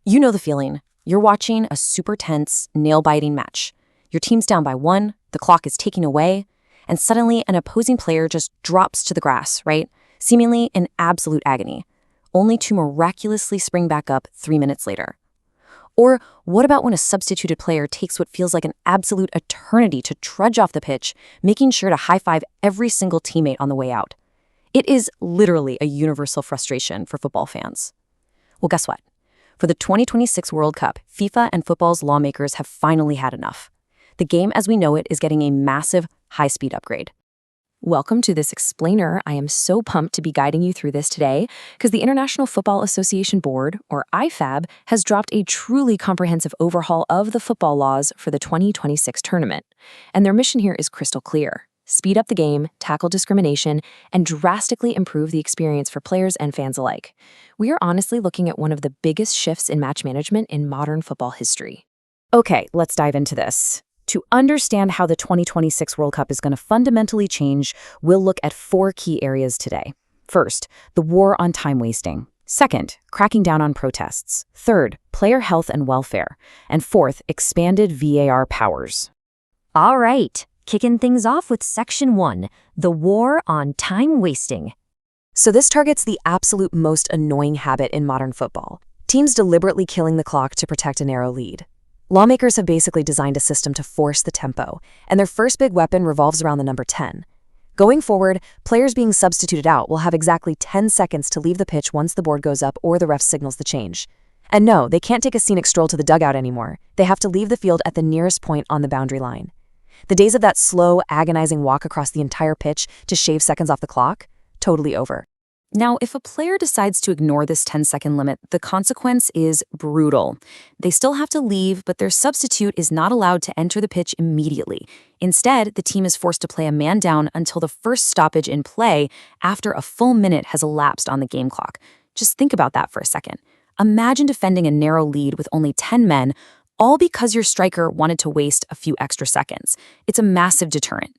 You know the feeling. You're watching a super tense, nail-biting match. Your team's down by 1, the clock is ticking away, and suddenly an opposing player just drops to the grass, right? Seemingly in absolute agony, only to miraculously spring back up 3 minutes later. Or what about when a substituted player takes what feels like an absolute eternity to trudge off the pitch, making sure to high-five every single teammate on the way out? It is literally a universal frustration for football fans. Well, guess what? For the 2026 World Cup, FIFA and football's lawmakers have finally had enough. The game as we know it is getting a massive, high-speed upgrade. Welcome to this explainer. I am so pumped to be guiding you through this today because the International Football Association Board, or IFAB, has dropped a truly comprehensive overhaul of the football laws for the 2026 tournament. And their mission here is crystal clear: speed up the game, tackle discrimination, and drastically improve the experience for players and fans alike. We are honestly looking at one of the biggest shifts in match management in modern football history. Okay, let's dive into this. To understand how the 2026 World Cup is going to fundamentally change, we'll look at 4 key areas today. First, the war on time wasting. Second, cracking down on protests. Third, player health and welfare. And fourth, expanded VAR powers. All right, kicking things off with Section 1, the war on time wasting. So this targets the absolute most annoying habit in modern football: teams deliberately killing the clock to protect a narrow lead. Lawmakers have basically designed a system to force the tempo, and their first big weapon revolves around the number 10. Going forward, players being substituted out will have exactly 10 seconds to leave the pitch once the board goes up or the ref signals the change. And no, they can't take a scenic stroll to the dugout anymore. They have to leave the field at the nearest point on the boundary line. The days of that slow, agonizing walk across the entire pitch to shave seconds off the clock? Totally over. Now, if a player decides to ignore this 10-second limit, the consequence is brutal. They still have to leave, but their substitute is not allowed to enter the pitch immediately. Instead, the team is forced to play a man down until the first stoppage in play after a full minute has elapsed on the game clock. Just think about that for a second. Imagine defending a narrow lead with only 10 men, all because your striker wanted to waste a few extra seconds. It's a massive deterrent.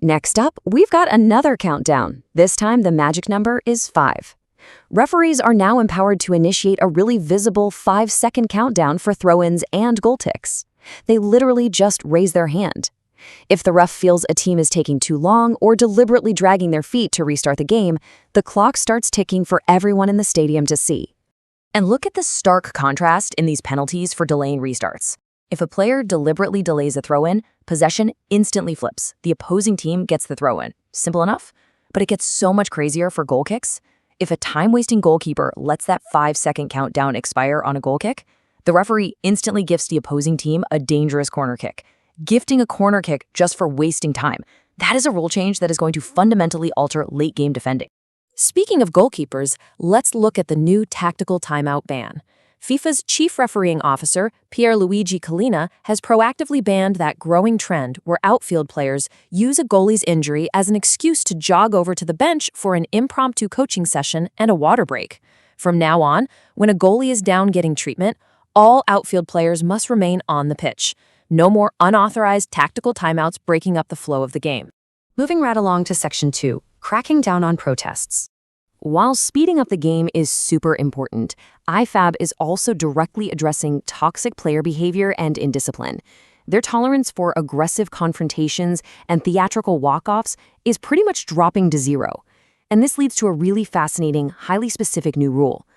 Next up, we've got another countdown. This time, the magic number is 5. Referees are now empowered to initiate a really visible 5-second countdown for throw-ins and goal ticks. They literally just raise their hand. If the ref feels a team is taking too long or deliberately dragging their feet to restart the game, the clock starts ticking for everyone in the stadium to see. And look at the stark contrast in these penalties for delaying restarts. If a player deliberately delays a throw-in, possession instantly flips. The opposing team gets the throw-in. Simple enough? But it gets so much crazier for goal kicks. If a time-wasting goalkeeper lets that 5-second countdown expire on a goal kick, the referee instantly gifts the opposing team a dangerous corner kick. Gifting a corner kick just for wasting time. That is a rule change that is going to fundamentally alter late-game defending. Speaking of goalkeepers, let's look at the new tactical timeout ban. FIFA's chief refereeing officer, Pierluigi Collina, has proactively banned that growing trend where outfield players use a goalie's injury as an excuse to jog over to the bench for an impromptu coaching session and a water break. From now on, when a goalie is down getting treatment, all outfield players must remain on the pitch. No more unauthorized tactical timeouts breaking up the flow of the game. Moving right along to Section 2, cracking down on protests. While speeding up the game is super important, IFAB is also directly addressing toxic player behavior and indiscipline. Their tolerance for aggressive confrontations and theatrical walk-offs is pretty much dropping to 0. And this leads to a really fascinating, highly specific new rule.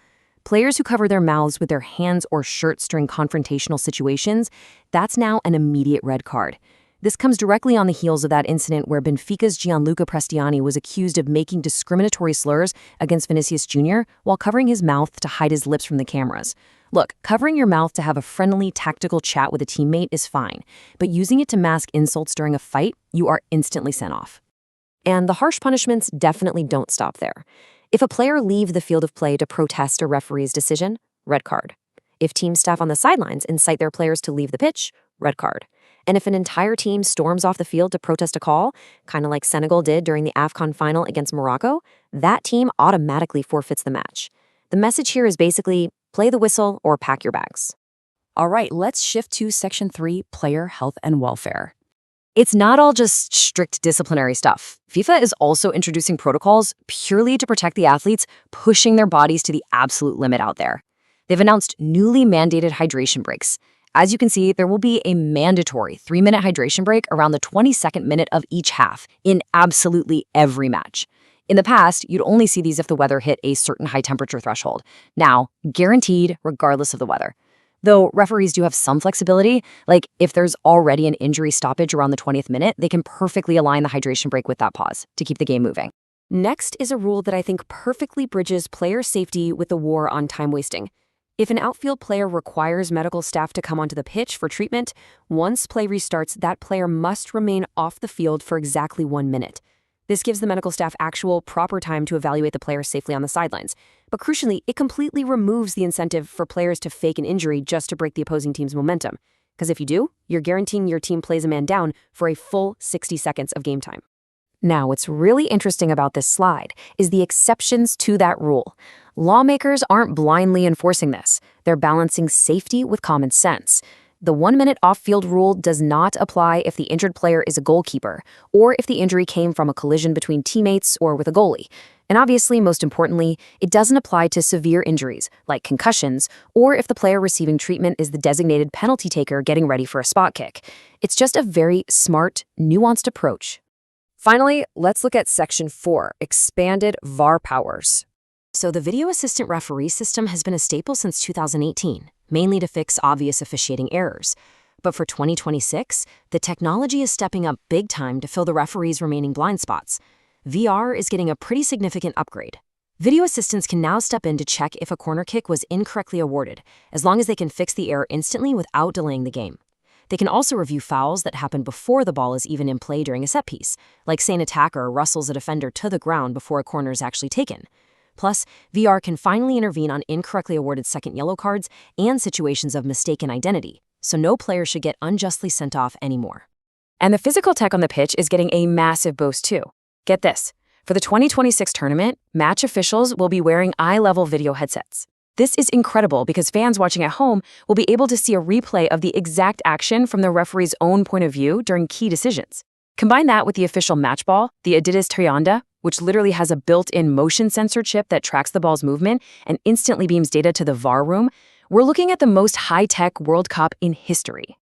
Players who cover their mouths with their hands or shirts during confrontational situations, that's now an immediate red card. This comes directly on the heels of that incident where Benfica's Gianluca Prestiani was accused of making discriminatory slurs against Vinicius Jr. while covering his mouth to hide his lips from the cameras. Look, covering your mouth to have a friendly, tactical chat with a teammate is fine, but using it to mask insults during a fight, you are instantly sent off. And the harsh punishments definitely don't stop there. If a player leaves the field of play to protest a referee's decision, red card. If team staff on the sidelines incite their players to leave the pitch, red card. And if an entire team storms off the field to protest a call, kind of like Senegal did during the AFCON final against Morocco, that team automatically forfeits the match. The message here is basically, play the whistle or pack your bags. All right, let's shift to Section 3, player health and welfare. It's not all just strict disciplinary stuff. FIFA is also introducing protocols purely to protect the athletes pushing their bodies to the absolute limit out there. they've announced newly mandated hydration breaks. As you can see, there will be a mandatory 3-minute hydration break around the 22nd minute of each half in absolutely every match. In the past, you'd only see these if the weather hit a certain high temperature threshold. Now, guaranteed regardless of the weather. Though referees do have some flexibility, like if there's already an injury stoppage around the 20th minute, they can perfectly align the hydration break with that pause to keep the game moving. Next is a rule that I think perfectly bridges player safety with the war on time wasting. If an outfield player requires medical staff to come onto the pitch for treatment, once play restarts, that player must remain off the field for exactly 1 minute. This gives the medical staff actual, proper time to evaluate the player safely on the sidelines. But crucially, it completely removes the incentive for players to fake an injury just to break the opposing team's momentum. Because if you do, you're guaranteeing your team plays a man down for a full 60 seconds of game time. Now, what's really interesting about this slide is the exceptions to that rule. Lawmakers aren't blindly enforcing this. They're balancing safety with common sense. The 1-minute off-field rule does not apply if the injured player is a goalkeeper, or if the injury came from a collision between teammates or with a goalie. And obviously, most importantly, it doesn't apply to severe injuries, like concussions, or if the player receiving treatment is the designated penalty taker getting ready for a spot kick. It's just a very smart, nuanced approach. Finally, let's look at Section 4, Expanded VAR Powers. So the video assistant referee system has been a staple since 2018, mainly to fix obvious officiating errors. But for 2026, the technology is stepping up big time to fill the referee's remaining blind spots. VR is getting a pretty significant upgrade. Video assistants can now step in to check if a corner kick was incorrectly awarded, as long as they can fix the error instantly without delaying the game. They can also review fouls that happen before the ball is even in play during a set piece, like say an attacker wrestles a defender to the ground before a corner is actually taken. Plus, VR can finally intervene on incorrectly awarded second yellow cards and situations of mistaken identity, so no player should get unjustly sent off anymore. And the physical tech on the pitch is getting a massive boost too. Get this, for the 2026 tournament, match officials will be wearing eye-level video headsets. This is incredible because fans watching at home will be able to see a replay of the exact action from the referee's own point of view during key decisions. Combine that with the official match ball, the Adidas Trianda, which literally has a built-in motion sensor chip that tracks the ball's movement and instantly beams data to the VAR room, we're looking at the most high-tech World Cup in history.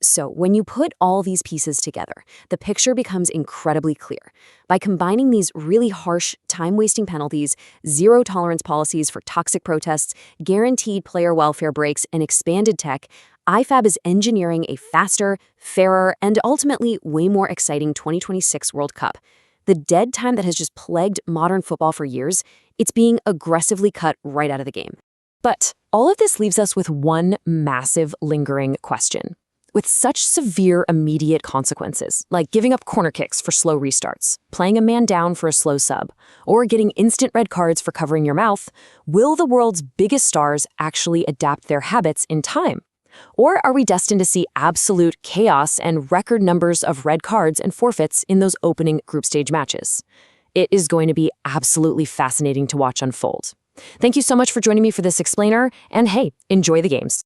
So when you put all these pieces together, the picture becomes incredibly clear. By combining these really harsh, time-wasting penalties, zero-tolerance policies for toxic protests, guaranteed player welfare breaks, and expanded tech, IFAB is engineering a faster, fairer, and ultimately way more exciting 2026 World Cup. The dead time that has just plagued modern football for years, it's being aggressively cut right out of the game. But all of this leaves us with one massive lingering question. With such severe immediate consequences, like giving up corner kicks for slow restarts, playing a man down for a slow sub, or getting instant red cards for covering your mouth, will the world's biggest stars actually adapt their habits in time? Or are we destined to see absolute chaos and record numbers of red cards and forfeits in those opening group stage matches? It is going to be absolutely fascinating to watch unfold. Thank you so much for joining me for this explainer, and hey, enjoy the games.